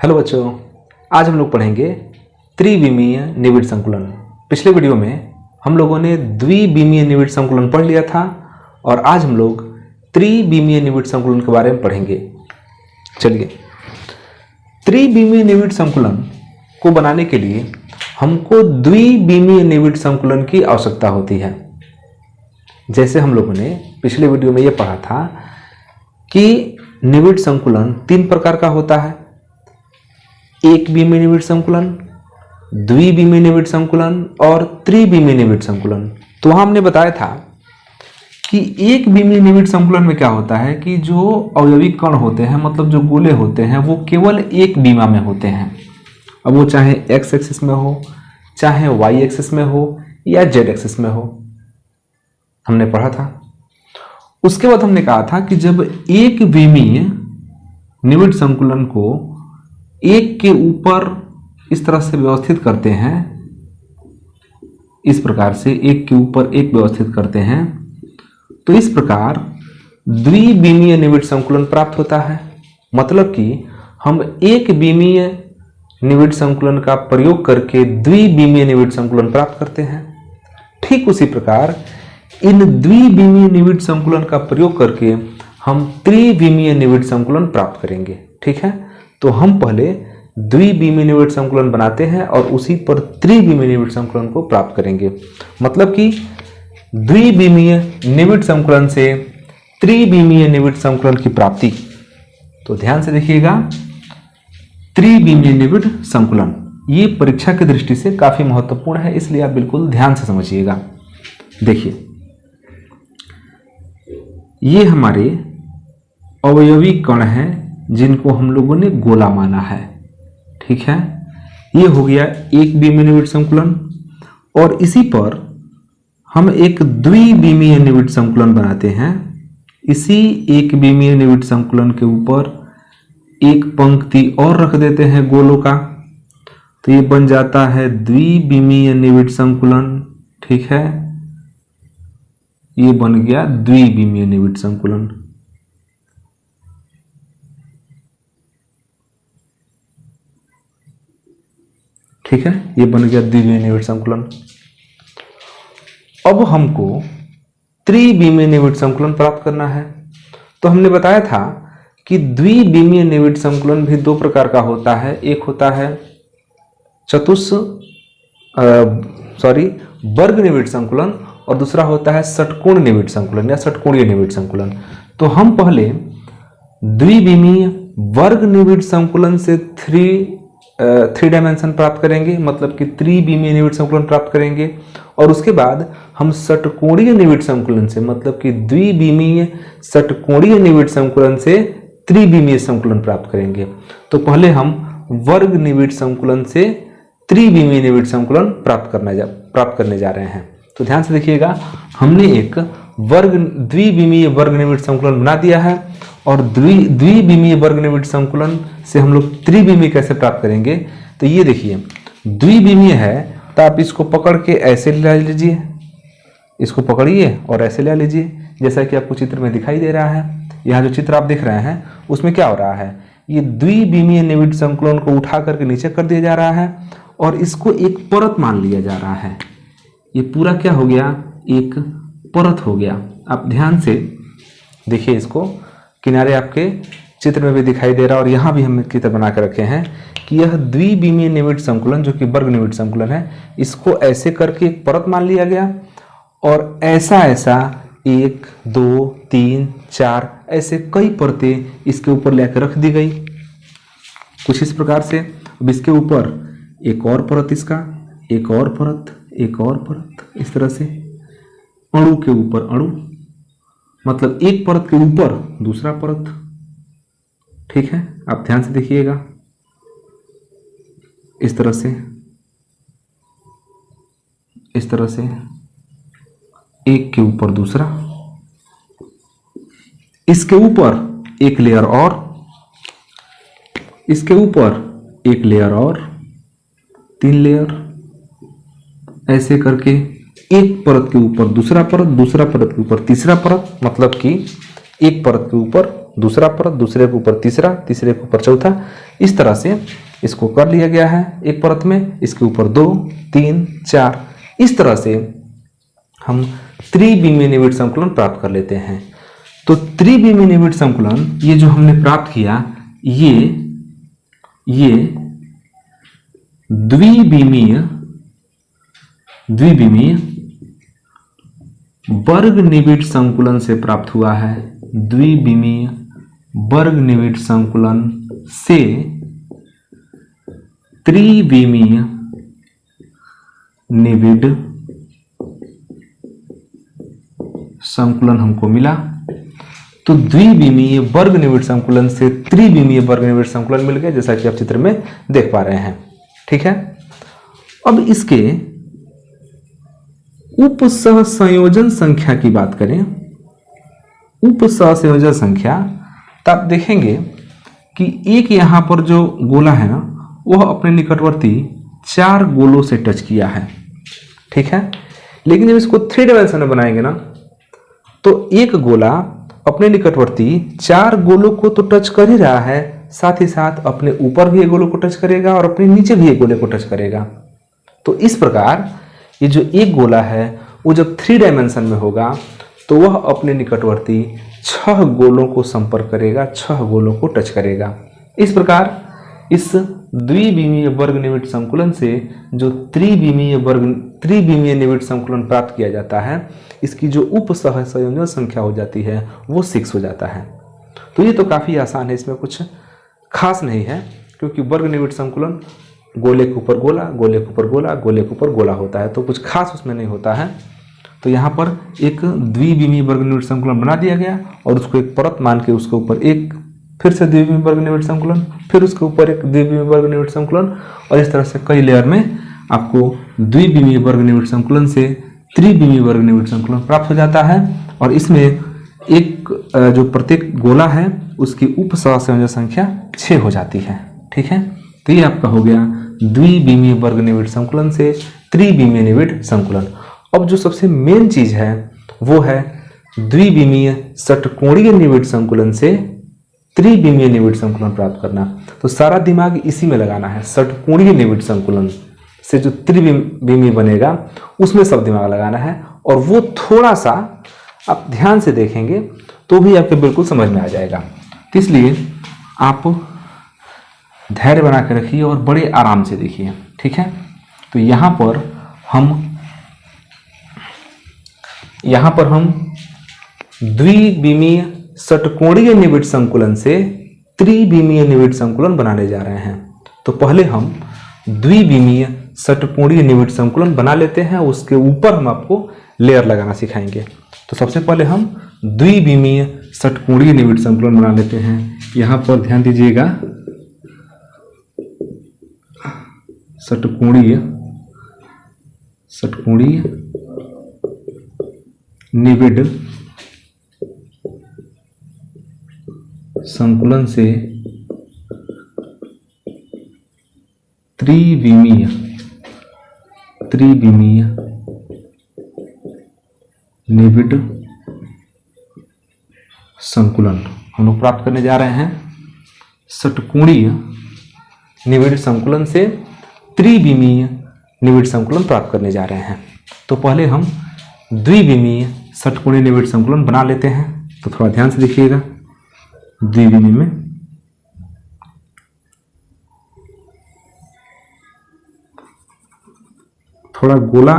Hello बच्चों, आज हम लोग पढ़ेंगे त्रिविमीय निविड़ संकुलन। पिछले वीडियो में हम लोगों ने द्विविमीय निविड़ संकुलन पढ़ लिया था और आज हम लोग त्रिविमीय निविड़ संकुलन के बारे में पढ़ेंगे। चलिए, त्रिविमीय निविड़ संकुलन को बनाने के लिए हमको द्विविमीय निविड़ संकुलन की आवश्यकता होती है। जैसे हम लोगों ने पिछले वीडियो में यह पढ़ा था कि निविड़ संकुलन तीन प्रकार का होता है: एक विमीय निविड़ संकुलन, द्विविमीय निविड़ संकुलन और त्रिविमीय निविड़ संकुलन। तो वहां हमने बताया था कि एक विमीय निविड़ संकुलन में क्या होता है कि जो अवयवी कण होते हैं, मतलब जो गोले होते हैं, वो केवल एक विमा में होते हैं। अब वो चाहे एक्स एक्सिस में हो, चाहे वाई एक्सिस में हो या जेड एक्सिस में हो, हमने पढ़ा था। उसके बाद हमने कहा था कि जब एक विमीय निविड़ संकुलन को एक के ऊपर इस तरह से व्यवस्थित करते हैं, इस प्रकार से एक के ऊपर एक व्यवस्थित करते हैं, तो इस प्रकार द्विविमीय निविड़ संकुलन प्राप्त होता है। मतलब कि हम एक विमीय निविड़ संकुलन का प्रयोग करके द्विविमीय निविड़ संकुलन प्राप्त करते हैं। ठीक उसी प्रकार इन द्विविमीय निविड़ संकुलन का प्रयोग करके हम त्रिविमीय निविड़ संकुलन प्राप्त करेंगे। ठीक है, तो हम पहले द्विविमीय निविड़ संकुलन बनाते हैं और उसी पर त्रिविमीय निविड़ संकुलन को प्राप्त करेंगे। मतलब कि द्विविमीय निविड़ संकुलन से त्रिविमीय निविड़ संकुलन की प्राप्ति। तो ध्यान से देखिएगा, त्रिविमीय निविड़ संकुलन ये परीक्षा की दृष्टि से काफी महत्वपूर्ण है, इसलिए आप बिल्कुल ध्यान से समझिएगा। देखिए, ये हमारे अवयवी कण हैं जिनको हम लोगों ने गोला माना है। ठीक है, ये हो गया एक विमीय निविड़ संकुलन और इसी पर हम एक द्विविमीय निविड़ संकुलन बनाते हैं। इसी एक विमीय निविड़ संकुलन के ऊपर एक पंक्ति और रख देते हैं गोलों का, तो ये बन जाता है द्विविमीय निविड़ संकुलन। ठीक है, ये बन गया द्विविमीय निविड़ संकुलन। ठीक है, ये बन गया द्विविमीय निविड़ संकुलन। अब हमको त्रिविमीय निविड़ संकुलन प्राप्त करना है। तो हमने बताया था कि द्विविमीय निविड़ संकुलन भी दो प्रकार का होता है। एक होता है वर्ग निविड़ संकुलन और दूसरा होता है षटकोण निविड़ संकुलन या षटकोणीय निविड़ संकुलन। तो हम पहले द्विविमीय वर्ग निविड़ संकुलन से थ्री डायमेंशन प्राप्त करेंगे, मतलब कि त्रिविमीय निविड़ संकुलन प्राप्त करेंगे, और उसके बाद हम षटकोणीय निविड़ संकुलन से, मतलब कि द्विविमीय षटकोणीय निविड़ संकुलन से त्रिविमीय संकुलन प्राप्त करेंगे। तो पहले हम वर्ग निविड़ संकुलन से त्रिविमीय निविड़ संकुलन प्राप्त करने जा रहे हैं। तो ध्यान से देखिएगा, हमने एक द्विविमीय वर्ग निविड़ संकुलन बना दिया है और द्विविमीय वर्ग निविड़ संकुलन से हम लोग त्रिविमीय कैसे प्राप्त करेंगे। तो ये देखिए, द्विविमीय है तो आप इसको पकड़ के ऐसे ले लीजिए, इसको पकड़िए और ऐसे ले लीजिए, जैसा कि आपको चित्र में दिखाई दे रहा है। यहाँ जो चित्र आप देख रहे हैं उसमें क्या हो रहा है, ये द्विविमीय निविड़ संकुलन को उठा करके नीचे कर दिया जा रहा है और इसको एक परत मान लिया जा रहा है। ये पूरा क्या हो गया, एक परत हो गया। आप ध्यान से देखिए, इसको किनारे आपके चित्र में भी दिखाई दे रहा है और यहाँ भी हम चित्र बना के रखे हैं कि यह द्विविमीय निविड़ संकुलन जो कि वर्ग निविड़ संकुलन है, इसको ऐसे करके एक परत मान लिया गया और ऐसा 1 2 3 4 ऐसे कई परतें इसके ऊपर लेकर रख दी गई, कुछ इस प्रकार से। अब इसके ऊपर एक और परत, इसका एक और परत, एक और परत, इस तरह से अणु के ऊपर अणु, मतलब एक परत के ऊपर दूसरा परत। ठीक है, आप ध्यान से देखिएगा, इस तरह से, इस तरह से एक के ऊपर दूसरा, इसके ऊपर एक लेयर और, इसके ऊपर एक लेयर और, 3 लेयर, ऐसे करके एक परत के ऊपर दूसरा परत, दूसरा परत के ऊपर तीसरा परत, मतलब कि एक परत के ऊपर दूसरा परत, दूसरे के ऊपर तीसरा, तीसरे के ऊपर चौथा, इस तरह से इसको कर लिया गया है एक परत में, इसके ऊपर 2, 3, 4, इस तरह से हम त्रिविमीय निविड़ संकुलन प्राप्त कर लेते हैं। तो त्रिविमीय निविड़ संकुलन ये जो हमने प्राप्त किया, ये द्विविमीय वर्ग निविड़ संकुलन से प्राप्त हुआ है। द्विविमीय वर्ग निविड़ संकुलन से त्रिविमीय निविड़ संकुलन हमको मिला। तो द्विविमीय वर्ग निविड़ संकुलन से त्रिविमीय वर्ग निविड़ संकुलन मिल गया, जैसा कि आप चित्र में देख पा रहे हैं। ठीक है, अब इसके उपसहसंयोजन संख्या की बात करें, उपसहसंयोजन संख्या, तो आप देखेंगे कि एक यहां पर जो गोला है ना, वह अपने निकटवर्ती 4 गोलों से टच किया है। ठीक है, लेकिन जब इसको 3 डायमेंशन में बनाएंगे ना, तो एक गोला अपने निकटवर्ती 4 गोलों को तो टच कर ही रहा है, साथ ही साथ अपने ऊपर भी एक गोले को टच करेगा और अपने नीचे भी एक गोले को टच करेगा। तो इस प्रकार ये जो एक गोला है वो जब 3 डायमेंशन में होगा तो वह अपने निकटवर्ती 6 गोलों को संपर्क करेगा, 6 गोलों को टच करेगा। इस प्रकार इस द्विविमीय वर्ग निविड़ संकुलन से जो त्रिविमीय निविड़ संकुलन प्राप्त किया जाता है, इसकी जो उपसहसंयोजन संख्या हो जाती है वो 6 हो जाता है। तो ये तो काफ़ी आसान है, इसमें कुछ खास नहीं है, क्योंकि वर्ग निविड़ संकुलन गोले के ऊपर गोला, गोले के ऊपर गोला, गोले के ऊपर गोला होता है, तो कुछ खास उसमें नहीं होता है। तो यहाँ पर एक द्विविमीय वर्ग निविड़ संकुलन बना दिया गया और उसको एक परत मान के उसके ऊपर एक फिर से द्विविमीय वर्ग निविड़ संकुलन, फिर उसके ऊपर एक द्विविमीय वर्ग निविड़ संकुलन, और इस तरह से कई लेयर में आपको द्विविमीय वर्ग निविड़ संकुलन से त्रिविमीय वर्ग निविड़ संकुलन प्राप्त हो जाता है। और इसमें एक जो प्रत्येक गोला है उसकी उपसहसंयोजन संख्या 6 हो जाती है। ठीक है, तो ये आपका हो गया द्विविमीय वर्ग निविड़ संकुलन से त्रिविमीय निविड़ संकुलन। अब जो सबसे मेन चीज है वो है द्विविमीय षटकोणीय निविड़ संकुलन से त्रिविमीय निविड़ संकुलन प्राप्त करना। तो सारा दिमाग इसी में लगाना है, षटकोणीय निविड़ संकुलन से जो त्रिविमीय बनेगा उसमें सब दिमाग लगाना है, और वो थोड़ा सा आप ध्यान से देखेंगे तो भी आपके बिल्कुल समझ में आ जाएगा। तो इसलिए आप धैर्य बना के रखिए और बड़े आराम से देखिए। ठीक है, तो यहाँ पर हम द्विविमीय षटकोणीय निविड़ संकुलन से त्रिविमीय निविड़ संकुलन बनाने जा रहे हैं। तो पहले हम द्विविमीय षटकोणीय निविड़ संकुलन बना लेते हैं, उसके ऊपर हम आपको लेयर लगाना सिखाएंगे। तो सबसे पहले हम द्विविमीय षटकोणीय निविड़ संकुलन बना लेते हैं। यहाँ पर ध्यान दीजिएगा, षटकोणीय निविड़ संकुलन से त्रिविमीय निविड़ संकुलन हम लोग प्राप्त करने जा रहे हैं। षटकोणीय निविड़ संकुलन से त्रिविमीय निविड़ संकुलन प्राप्त करने जा रहे हैं। तो पहले हम द्विविमीय षटकोणीय निविड़ संकुलन बना लेते हैं। तो थोड़ा ध्यान से देखिएगा, द्विविमीय में थोड़ा गोला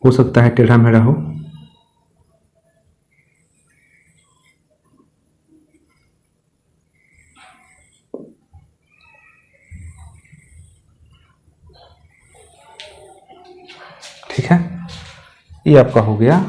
हो सकता है टेढ़ा मेढ़ा हो, ठीक है, ये आपका हो गया।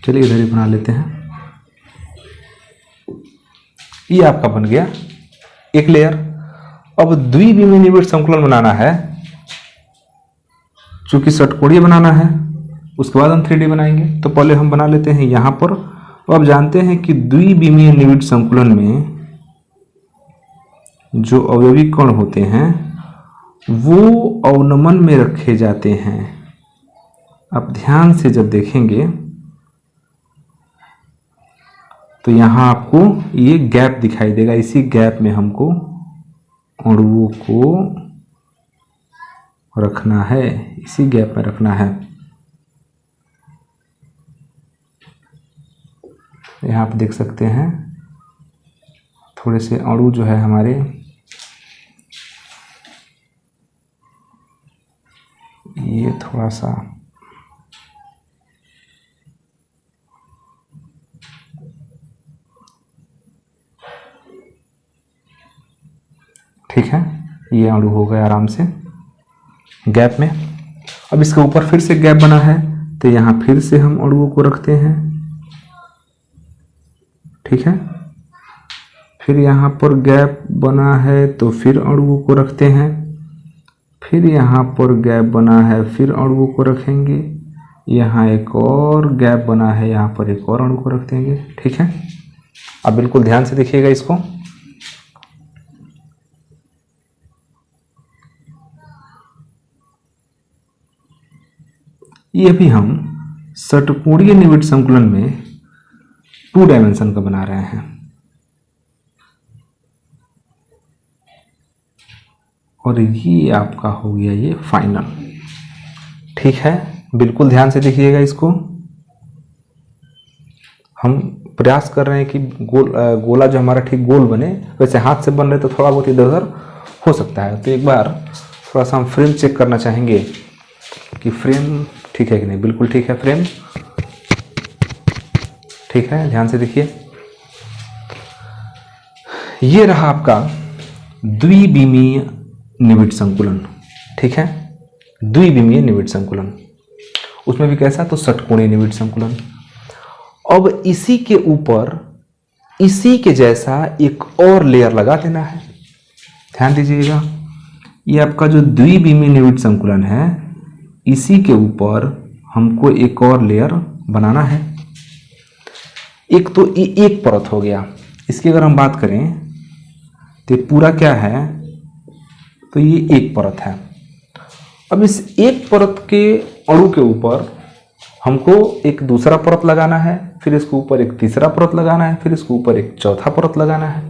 चलिए इधर ही बना लेते हैं। ये आपका बन गया एक लेयर। अब द्विविमीय निविड़ संकुलन बनाना है, चूंकि षटकोणीय बनाना है, उसके बाद हम 3D बनाएंगे। तो पहले हम बना लेते हैं यहाँ पर। अब जानते हैं कि द्विविमीय निविड़ संकुलन में जो अवयवी कण होते हैं वो अवनमन में रखे जाते हैं। अब ध्यान से जब देखेंगे तो यहाँ आपको ये गैप दिखाई देगा, इसी गैप में हमको अणुओं को रखना है, इसी गैप में रखना है। यहाँ आप देख सकते हैं थोड़े से अणु जो है हमारे ये थोड़ा सा ठीक है, ये अणु हो गया आराम से गैप में। अब इसके ऊपर फिर से गैप बना है तो यहाँ फिर से हम अणुओं को रखते हैं, ठीक है। फिर यहाँ पर गैप बना है तो फिर अणुओं को रखते हैं, फिर यहाँ पर गैप बना है फिर अणुओं को रखेंगे, यहाँ एक और गैप बना है यहाँ पर एक और अणु को रख देंगे, ठीक है। अब बिल्कुल ध्यान से देखिएगा इसको। ये भी हम षटकोणीय निविड़ संकुलन में 2 डायमेंशन का बना रहे हैं और ये आपका हो गया ये फाइनल, ठीक है। बिल्कुल ध्यान से देखिएगा इसको। हम प्रयास कर रहे हैं कि गोला जो हमारा ठीक गोल बने, वैसे हाथ से बन रहे तो थोड़ा बहुत इधर उधर हो सकता है। तो एक बार थोड़ा सा हम फ्रेम चेक करना चाहेंगे कि फ्रेम ठीक है कि नहीं। बिल्कुल ठीक है, फ्रेम ठीक है, ध्यान से देखिए। ये रहा आपका द्विविमीय निविड़ संकुलन, ठीक है, द्विविमीय निविड़ संकुलन। उसमें भी कैसा, तो षटकोणीय निविड़ संकुलन। अब इसी के ऊपर इसी के जैसा एक और लेयर लगा देना है। ध्यान दीजिएगा, ये आपका जो द्विविमीय निविड़ संकुलन है इसी के ऊपर हमको एक और लेयर बनाना है। एक तो ये एक परत हो गया, इसकी अगर हम बात करें तो पूरा क्या है, तो ये एक परत है। अब इस एक परत के अणु के ऊपर हमको एक दूसरा परत लगाना है, फिर इसके ऊपर एक तीसरा परत लगाना है, फिर इसके ऊपर एक चौथा परत लगाना है।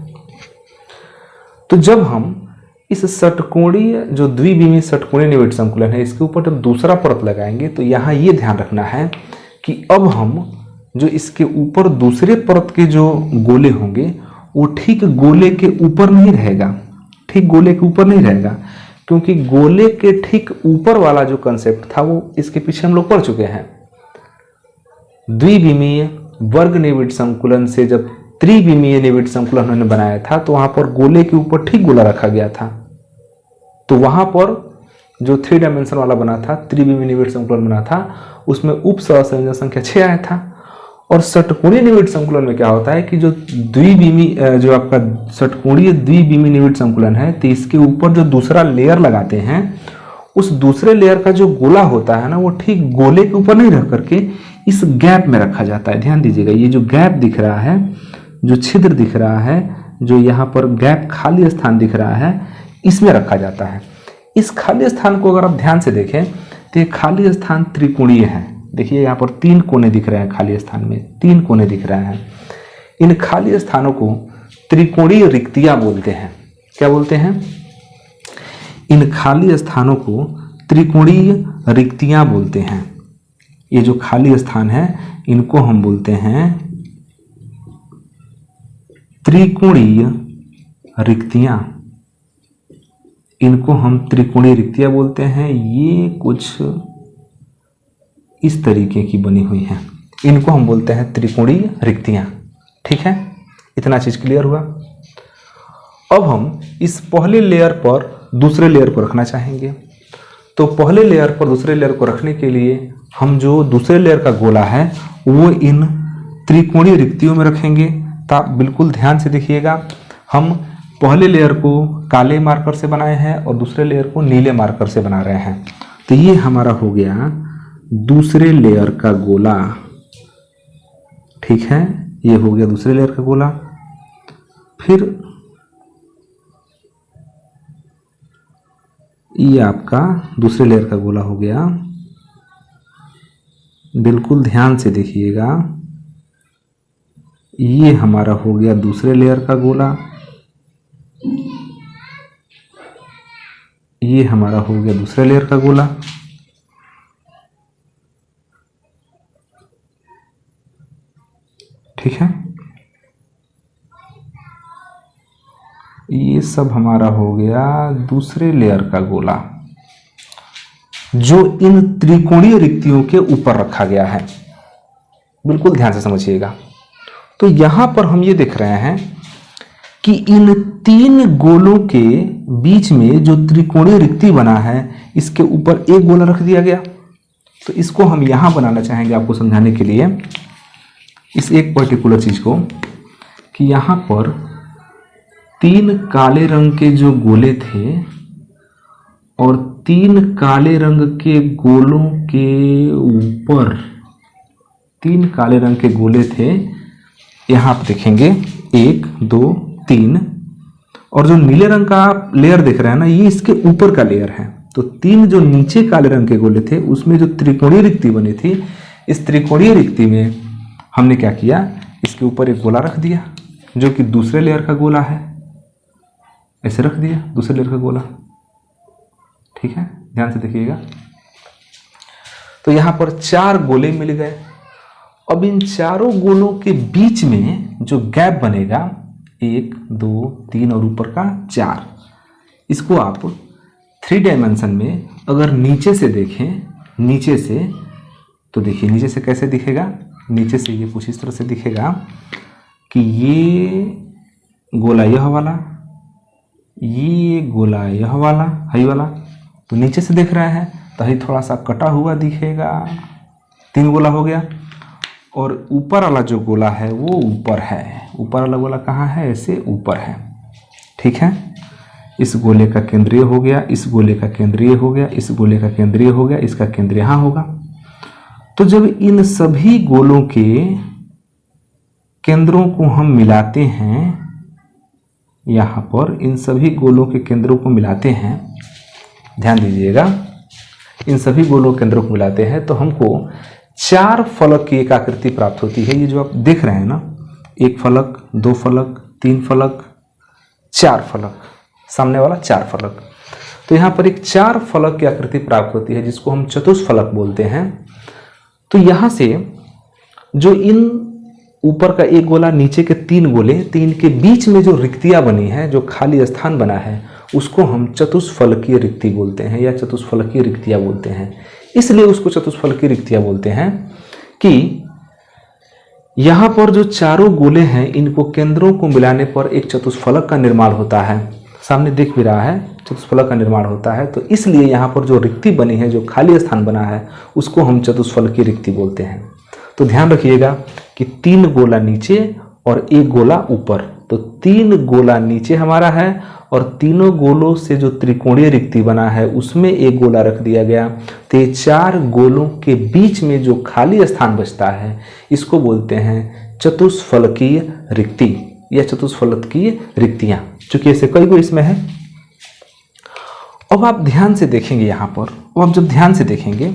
तो जब हम इस षटकोणीय जो द्विविमीय षटकोणीय निविड़ संकुलन है इसके ऊपर जब दूसरा परत लगाएंगे तो यहाँ ये ध्यान रखना है कि अब हम जो इसके ऊपर दूसरे परत के जो गोले होंगे वो ठीक गोले के ऊपर नहीं रहेगा, ठीक गोले के ऊपर नहीं रहेगा, क्योंकि गोले के ठीक ऊपर वाला जो कंसेप्ट था वो इसके पीछे हम लोग पढ़ चुके हैं। द्विविमीय वर्ग निविड़ संकुलन से जब त्रिविमीय निविड़ संकुलन उन्होंने बनाया था तो वहां पर गोले के ऊपर ठीक गोला रखा गया था। तो वहां पर जो 3 डायमेंशन वाला बना था, त्रिविमीय निविड़ संकुलन बना था, उसमें उप सहसंयोजन संख्या 6 आया था। और षटकोणीय निविड़ संकुलन में क्या होता है कि जो द्विविमीय जो आपका षटकोणीय द्विविमीय निविड़ संकुलन है तो इसके ऊपर जो दूसरा लेयर लगाते हैं उस दूसरे लेयर का जो गोला होता है ना वो ठीक गोले के ऊपर नहीं रख करके इस गैप में रखा जाता है। ध्यान दीजिएगा, ये जो गैप दिख रहा है, जो छिद्र दिख रहा है, जो यहाँ पर गैप खाली स्थान दिख रहा है, इसमें रखा जाता है। इस खाली स्थान को अगर आप ध्यान से देखें तो ये खाली स्थान त्रिकोणीय है। देखिए यहाँ पर 3 कोने दिख रहे हैं, खाली स्थान में 3 कोने दिख रहे हैं। इन खाली स्थानों को त्रिकोणीय रिक्तियां बोलते हैं। क्या बोलते हैं? इन खाली स्थानों को त्रिकोणीय रिक्तियां बोलते हैं। ये जो खाली स्थान है इनको हम बोलते हैं त्रिकोणीय रिक्तियां। इनको हम त्रिकोणीय रिक्तियां बोलते हैं। ये कुछ इस तरीके की बनी हुई हैं, इनको हम बोलते हैं त्रिकोणीय रिक्तियां। ठीक है, इतना चीज क्लियर हुआ। अब हम इस पहले लेयर पर दूसरे लेयर को रखना चाहेंगे, तो पहले लेयर पर दूसरे लेयर को रखने के लिए हम जो दूसरे लेयर का गोला है वो इन त्रिकोणीय रिक्तियों में रखेंगे। तो आप बिल्कुल ध्यान से देखिएगा, हम पहले लेयर को काले मार्कर से बनाए हैं और दूसरे लेयर को नीले मार्कर से बना रहे हैं। तो ये हमारा हो गया दूसरे लेयर का गोला। ठीक है, ये हो गया दूसरे लेयर का गोला। फिर ये आपका दूसरे लेयर का गोला हो गया। बिल्कुल ध्यान से देखिएगा, ये हमारा हो गया दूसरे लेयर का गोला, ये हमारा हो गया दूसरे लेयर का गोला। ठीक है, ये सब हमारा हो गया दूसरे लेयर का गोला जो इन त्रिकोणीय रिक्तियों के ऊपर रखा गया है। बिल्कुल ध्यान से समझिएगा। तो यहां पर हम ये देख रहे हैं कि इन तीन गोलों के बीच में जो त्रिकोणीय रिक्ति बना है, इसके ऊपर एक गोला रख दिया गया। तो इसको हम यहां बनाना चाहेंगे आपको समझाने के लिए, इस एक पर्टिकुलर चीज को, कि यहां पर तीन काले रंग के जो गोले थे और तीन काले रंग के गोलों के ऊपर तीन काले रंग के गोले थे। यहां आप देखेंगे 1 2 3, और जो नीले रंग का आप लेयर देख रहे हैं ना, ये इसके ऊपर का लेयर है। तो तीन जो नीचे काले रंग के गोले थे उसमें जो त्रिकोणीय रिक्ति बनी थी, इस त्रिकोणीय रिक्ति में हमने क्या किया, इसके ऊपर एक गोला रख दिया जो कि दूसरे लेयर का गोला है। ऐसे रख दिया दूसरे लेयर का गोला। ठीक है, ध्यान से देखिएगा। तो यहां पर 4 गोले मिल गए। अब इन चारों गोलों के बीच में जो गैप बनेगा, 1 2 3 और ऊपर का 4, इसको आप 3 डायमेंशन में अगर नीचे से देखें, नीचे से, तो देखिए नीचे से कैसे दिखेगा। नीचे से ये कुछ इस तरह से दिखेगा कि ये गोला यह वाला, ये गोला यह वाला, हाई वाला। तो नीचे से देख रहे हैं तो ही थोड़ा सा कटा हुआ दिखेगा। 3 गोला हो गया। और ऊपर वाला जो गोला है वो ऊपर है। ऊपर वाला गोला कहाँ है, ऐसे ऊपर है। ठीक है, इस गोले का केंद्रीय हो गया, इस गोले का केंद्रीय हो गया, इस गोले का केंद्रीय हो गया, इसका केंद्रीय यहाँ होगा। तो जब इन सभी गोलों के केंद्रों को हम मिलाते हैं, यहाँ पर इन सभी गोलों के केंद्रों को मिलाते हैं, ध्यान दीजिएगा, इन सभी गोलों के केंद्रों को मिलाते हैं तो हमको 4 फलक की एक आकृति प्राप्त होती है। ये जो आप देख रहे हैं ना, 1 फलक, 2 फलक, 3 फलक, 4 फलक, सामने वाला 4 फलक। तो यहाँ पर एक 4 फलक की आकृति प्राप्त होती है जिसको हम चतुष्फलक बोलते हैं। तो यहाँ से जो इन ऊपर का एक गोला, नीचे के 3 गोले, 3 के बीच में जो रिक्तियां बनी है, जो खाली स्थान बना है, उसको हम चतुष्फलकीय रिक्ति बोलते हैं या चतुष्फलकीय रिक्तियां बोलते हैं। इसलिए उसको चतुष्फलकीय रिक्तियां बोलते हैं कि यहाँ पर जो चारों गोले हैं, इनको केंद्रों को मिलाने पर एक चतुष्फलक का निर्माण होता है। सामने दिख भी रहा है, चतुष्फलक का निर्माण होता है। तो इसलिए यहाँ पर जो रिक्ति बनी है, जो खाली स्थान बना है, उसको हम चतुष्फलकीय रिक्ति बोलते हैं। तो ध्यान रखिएगा कि 3 गोला नीचे और 1 गोला ऊपर। तो 3 गोला नीचे हमारा है और तीनों गोलों से जो त्रिकोणीय रिक्ति बना है उसमें 1 गोला रख दिया गया। तो ये 4 गोलों के बीच में जो खाली स्थान बचता है, इसको बोलते हैं चतुष्फलकीय रिक्ति या चतुष्फलकीय रिक्तियां, चूंकि ऐसे कई गो इसमें है। अब आप ध्यान से देखेंगे यहाँ पर, और आप जब ध्यान से देखेंगे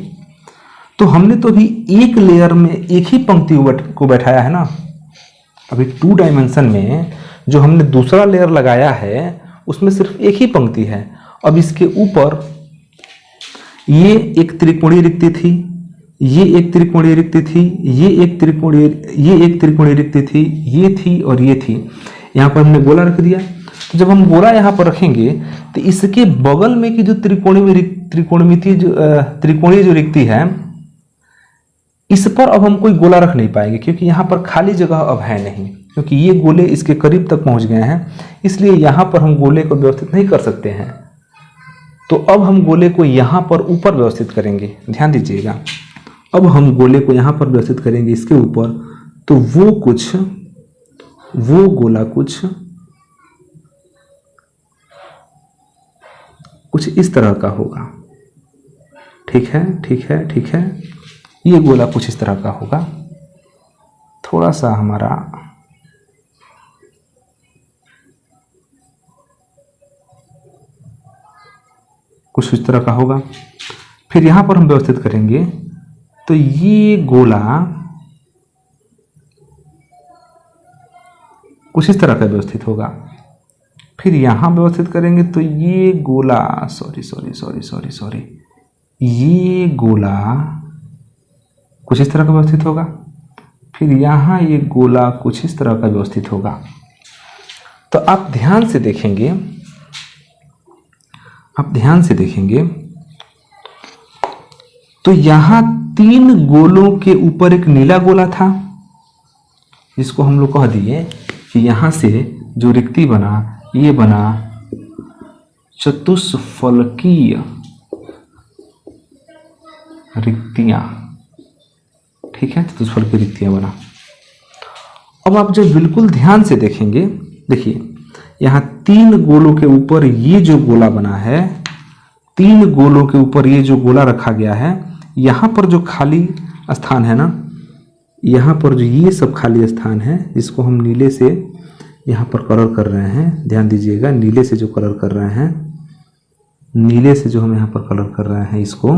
तो हमने तो अभी एक लेयर में एक ही पंक्ति को बैठाया है ना। अभी 2 डायमेंशन में जो हमने दूसरा लेयर लगाया है उसमें सिर्फ एक ही पंक्ति है। अब इसके ऊपर ये एक त्रिकोणीय रिक्ति थी, ये एक त्रिकोणीय रिक्ति थी, ये एक त्रिकोणीय रिक्ति थी, ये थी और ये थी। यहाँ पर हमने गोला रख दिया। तो जब हम गोला यहाँ पर रखेंगे तो इसके बगल में की जो त्रिकोणीय जो रिक्ति है, इस पर अब हम कोई गोला रख नहीं पाएंगे क्योंकि यहाँ पर खाली जगह अब है नहीं, क्योंकि ये गोले इसके करीब तक पहुंच गए हैं। इसलिए यहाँ पर हम गोले को व्यवस्थित नहीं कर सकते हैं। तो अब हम गोले को यहाँ पर ऊपर व्यवस्थित करेंगे। ध्यान दीजिएगा, अब हम गोले को यहाँ पर व्यवस्थित करेंगे इसके ऊपर। तो वो गोला कुछ इस तरह का होगा। ठीक है, ये गोला कुछ इस तरह का होगा। थोड़ा सा हमारा कुछ इस तरह का होगा। फिर यहाँ पर हम व्यवस्थित करेंगे तो ये गोला कुछ इस तरह का व्यवस्थित होगा। फिर यहाँ व्यवस्थित करेंगे तो ये गोला सॉरी ये गोला कुछ इस तरह का व्यवस्थित होगा। फिर यहाँ ये गोला कुछ इस तरह का व्यवस्थित होगा। तो आप ध्यान से देखेंगे तो यहाँ 3 गोलों के ऊपर एक नीला गोला था, जिसको हम लोग कह दिए कि यहाँ से जो रिक्ति बना ये बना चतुष्फलकीय रिक्तियां। ठीक है, चतुष्फलकीय रिक्तियां बना। अब आप जब बिल्कुल ध्यान से देखेंगे, देखिए यहाँ 3 गोलों के ऊपर ये जो गोला बना है, 3 गोलों के ऊपर ये जो गोला रखा गया है, यहाँ पर जो खाली स्थान है ना, यहाँ पर जो ये सब खाली स्थान है, जिसको हम नीले से यहाँ पर कलर कर रहे हैं, ध्यान दीजिएगा, नीले से जो कलर कर रहे हैं, नीले से जो हम यहाँ पर कलर कर रहे हैं, इसको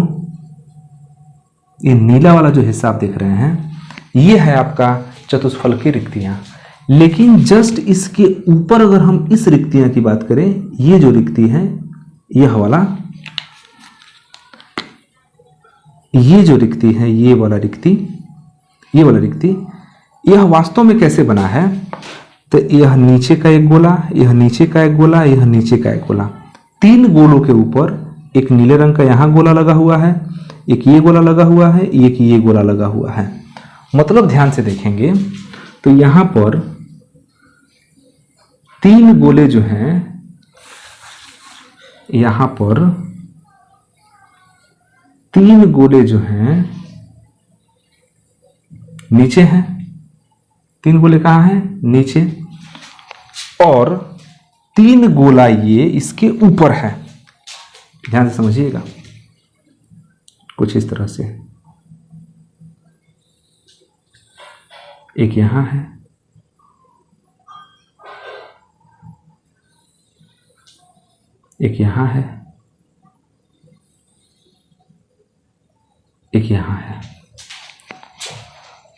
ये नीला वाला जो हिस्सा आप देख रहे हैं, ये है आपका चतुष्फलकीय रिक्तियाँ। लेकिन जस्ट इसके ऊपर अगर हम इस रिक्तियाँ की बात करें, ये जो रिक्ति है, यह वाला, ये जो रिक्ति है, ये वाला रिक्ति, यह वास्तव में कैसे बना है, तो यह नीचे का एक गोला, यह नीचे का एक गोला, यह नीचे का एक गोला, 3 गोलों के ऊपर एक नीले रंग का यहाँ गोला लगा हुआ है, एक ये गोला लगा हुआ है, एक ये गोला लगा हुआ है। मतलब ध्यान से देखेंगे तो यहाँ पर 3 गोले जो हैं, यहाँ पर 3 गोले जो हैं नीचे हैं, 3 गोले कहाँ हैं, नीचे, और 3 गोला ये इसके ऊपर है। ध्यान से समझिएगा, कुछ इस तरह से, एक यहां है, एक यहां है, एक यहां है।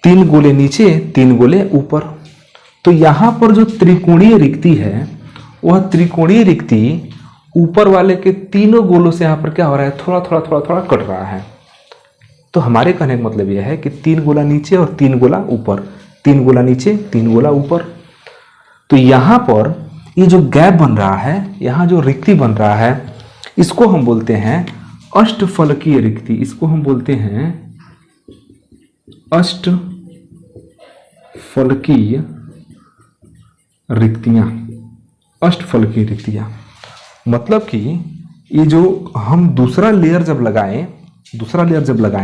3 गोले नीचे, 3 गोले ऊपर। तो यहां पर जो त्रिकोणीय रिक्ति है, वह त्रिकोणीय रिक्ति ऊपर वाले के 3 गोलों से यहां पर क्या हो रहा है, थोड़ा थोड़ा कट रहा है। तो हमारे कहने का मतलब यह है कि 3 गोला नीचे और 3 गोला ऊपर, 3 गोला नीचे 3 गोला ऊपर। तो यहां पर ये जो गैप बन रहा है, यहां जो रिक्ति बन रहा है, इसको हम बोलते हैं अष्टफलकीय रिक्ति। इसको हम बोलते हैं अष्टफलकीय रिक्तियां। अष्टफलकीय रिक्तियां मतलब कि ये जो हम दूसरा लेयर जब लगाए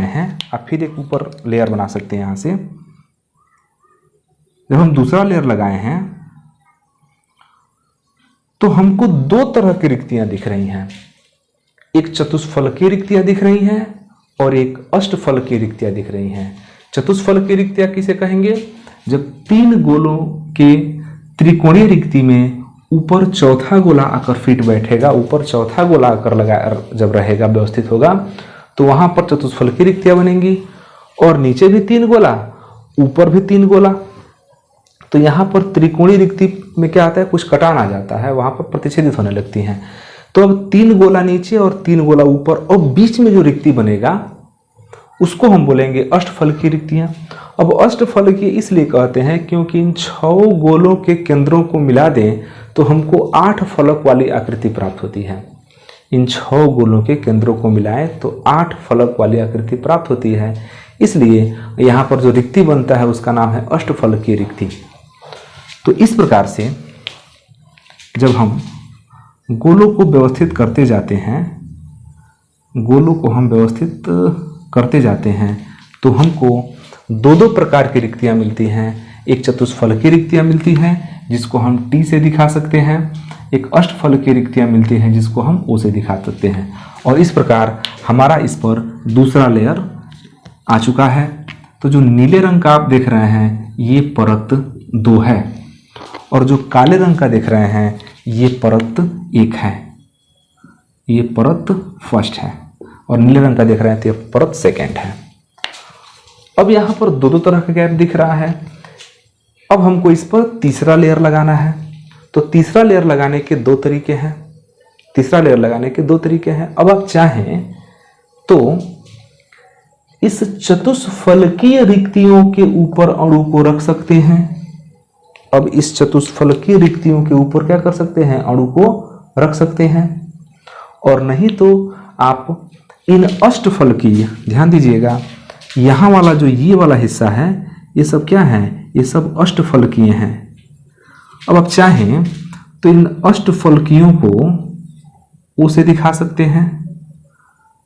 हैं, आप फिर एक ऊपर लेयर बना सकते हैं। यहां से जब हम दूसरा लेयर लगाए हैं तो हमको 2 तरह की रिक्तियां दिख रही हैं। एक चतुष्फलकीय रिक्तियां दिख रही हैं और एक अष्टफलकीय रिक्तियां दिख रही हैं। चतुष्फलकीय रिक्तियां किसे कहेंगे, जब 3 गोलों के त्रिकोणीय रिक्ति में ऊपर चौथा गोला आकर फिट बैठेगा, ऊपर चौथा गोला आकर लगा जब रहेगा, व्यवस्थित होगा, तो वहां पर चतुष्फलकीय रिक्तियां बनेंगी। और नीचे भी 3 गोला, ऊपर भी 3 गोला। तो यहाँ पर त्रिकोणीय रिक्ति में क्या आता है, कुछ कटान आ जाता है, वहां पर प्रतिच्छेदित होने लगती हैं। तो अब 3 गोला नीचे और 3 गोला ऊपर, और बीच में जो रिक्ति बनेगा उसको हम बोलेंगे अष्टफलकीय रिक्तियां। अब अष्टफलकीय इसलिए कहते हैं क्योंकि इन 6 गोलों के केंद्रों को मिला दें तो हमको 8 फलक वाली आकृति प्राप्त होती है। इन 6 गोलों के केंद्रों को मिलाएं तो 8 फलक वाली आकृति प्राप्त होती है। इसलिए यहाँ पर जो रिक्ति बनता है उसका नाम है अष्टफलकीय रिक्ति। तो इस प्रकार से जब हम गोलों को व्यवस्थित करते जाते हैं, तो हमको 2 प्रकार की रिक्तियां मिलती हैं। एक चतुष्फलकीय रिक्तियां मिलती हैं जिसको हम टी से दिखा सकते हैं, एक अष्टफलकीय रिक्तियां मिलती हैं जिसको हम ओ से दिखा सकते हैं। और इस प्रकार हमारा इस पर दूसरा लेयर आ चुका है। तो जो नीले रंग का आप देख रहे हैं ये परत 2 है, और जो काले रंग का देख रहे हैं ये परत 1 है। ये परत फर्स्ट है और नीले रंग का देख रहे हैं तो ये परत सेकेंड है। अब यहाँ पर दो तरह का गैप दिख रहा है। अब हमको इस पर तीसरा लेयर लगाना है। तो तीसरा लेयर लगाने के दो तरीके हैं। अब आप चाहें तो इस चतुष्फलकीय रिक्तियों के ऊपर अणु को रख सकते हैं। अब इस चतुष्फलकीय रिक्तियों के ऊपर क्या कर सकते हैं, अणु को रख सकते हैं। और नहीं तो आप इन अष्टफलकीय, ध्यान दीजिएगा यहाँ वाला जो ये वाला हिस्सा है ये सब क्या है, ये सब अष्टफलकीय हैं। अब आप चाहें तो इन अष्टफलकियों को ओ से दिखा सकते हैं।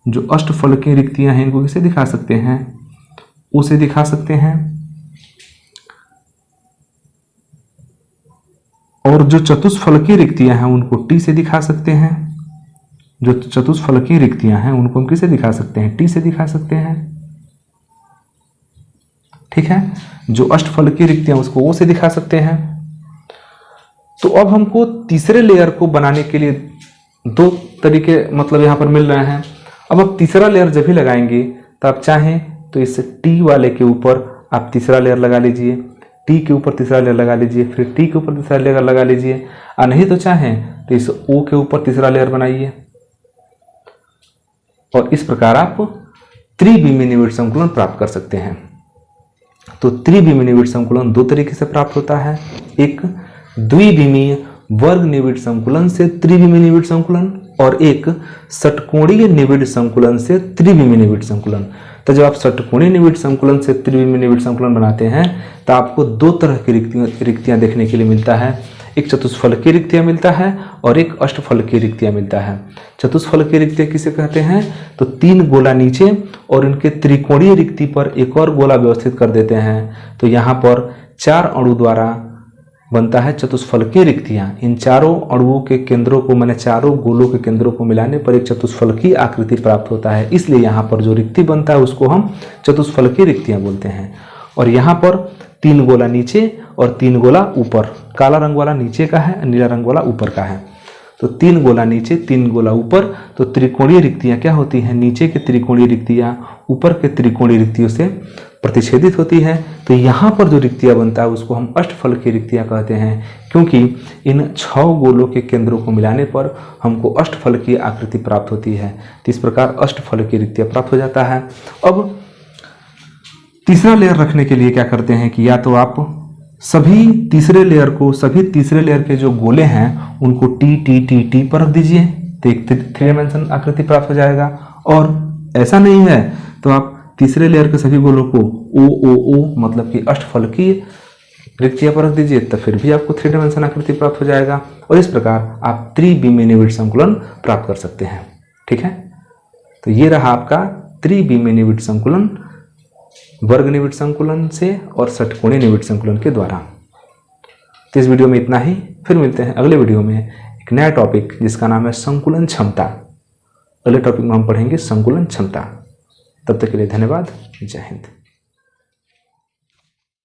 जो अष्टफलकीय रिक्तियां हैं इनको किसे दिखा सकते हैं, ओ से दिखा सकते हैं। और जो चतुष्फलकीय रिक्तियां हैं उनको टी से दिखा सकते हैं। जो चतुष्फलकीय रिक्तियां हैं उनको हम किसे दिखा सकते हैं, टी से दिखा सकते हैं। ठीक है, जो अष्टफलकीय रिक्तियां उसको ओ से दिखा सकते हैं। तो अब हमको तीसरे लेयर को बनाने के लिए दो तरीके मतलब यहां पर मिल रहे हैं। अब आप तीसरा लेयर जब भी लगाएंगे तो आप चाहें तो इस टी वाले के ऊपर आप तीसरा लेयर लगा लीजिए, टी के ऊपर तीसरा लेयर लगा लीजिए, फिर टी के ऊपर तीसरा लेयर लगा लीजिए। और नहीं तो चाहें तो इस ओ के ऊपर तीसरा लेयर बनाइए। और इस प्रकार आप त्रिविमीय निविड़ संकुलन प्राप्त कर सकते हैं। तो त्रिविमीय निविड़ संकुलन दो तरीके से प्राप्त होता है, एक द्विविमीय वर्ग निविड़ संकुलन से त्रिविमीय निविड़ संकुलन और एक षटकोणीय निविड़ संकुलन से त्रिविमीय निविड़ संकुलन। तो जब आप षटकोणीय निविड़ संकुलन से त्रिविमीय निविड़ संकुलन बनाते हैं तो आपको दो तरह की रिक्तियां देखने के लिए मिलता है। एक चतुष्फलकीय रिक्तियां मिलता है और एक अष्टफलकीय रिक्तियां मिलता है। चतुष्फलकीय रिक्तियां किसे कहते हैं, तो तीन गोला नीचे और इनके त्रिकोणीय रिक्ति पर एक और गोला व्यवस्थित कर देते हैं। तो यहाँ पर चार अणु द्वारा बनता है चतुष्फलकीय रिक्तियां। इन चारों अणुओं के केंद्रों को मैंने चारों गोलों के केंद्रों को मिलाने पर एक चतुष्फलकीय आकृति प्राप्त होता है। इसलिए यहाँ पर जो रिक्ति बनता है उसको हम चतुष्फलकीय रिक्तियां बोलते हैं। और यहाँ पर तीन गोला नीचे और तीन गोला ऊपर, काला रंग वाला नीचे का है, नीला रंग वाला ऊपर का है। तो तीन गोला नीचे तीन गोला ऊपर। तो त्रिकोणीय रिक्तियां क्या होती हैं, नीचे के त्रिकोणीय रिक्तियां ऊपर के त्रिकोणीय रिक्तियों से प्रतिच्छेदित होती है। तो यहाँ पर जो रिक्तियां बनता है उसको हम अष्टफलकीय रिक्तियां कहते हैं, क्योंकि इन 6 गोलों के केंद्रों को मिलाने पर हमको अष्टफलकीय आकृति प्राप्त होती है। तो इस प्रकार अष्टफलकीय रिक्तियां प्राप्त हो जाता है। अब तीसरा लेयर रखने के लिए क्या करते हैं कि या तो आप सभी तीसरे लेयर के जो गोले हैं उनको टी टी टी टी पर रख दीजिए, तो एक 3 डायमेंशन आकृति प्राप्त हो जाएगा। और ऐसा नहीं है तो आप तीसरे लेयर के सभी गोलों को ओ ओ ओ मतलब कि अष्टफलकीय रिक्तियां पर रख दीजिए, तो फिर भी आपको 3 डायमेंशन आकृति प्राप्त हो जाएगा। और इस प्रकार आप त्रिविमीय निविड़ संकुलन प्राप्त कर सकते हैं। ठीक है, तो ये रहा आपका त्रिविमीय निविड़ संकुलन वर्ग निविड़ संकुलन से और षटकोणीय निविड़ संकुलन के द्वारा। तो इस वीडियो में इतना ही, फिर मिलते हैं अगले वीडियो में एक नया टॉपिक जिसका नाम है संकुलन क्षमता। अगले टॉपिक में हम पढ़ेंगे संकुलन क्षमता। तब तक के लिए धन्यवाद। जय हिंद।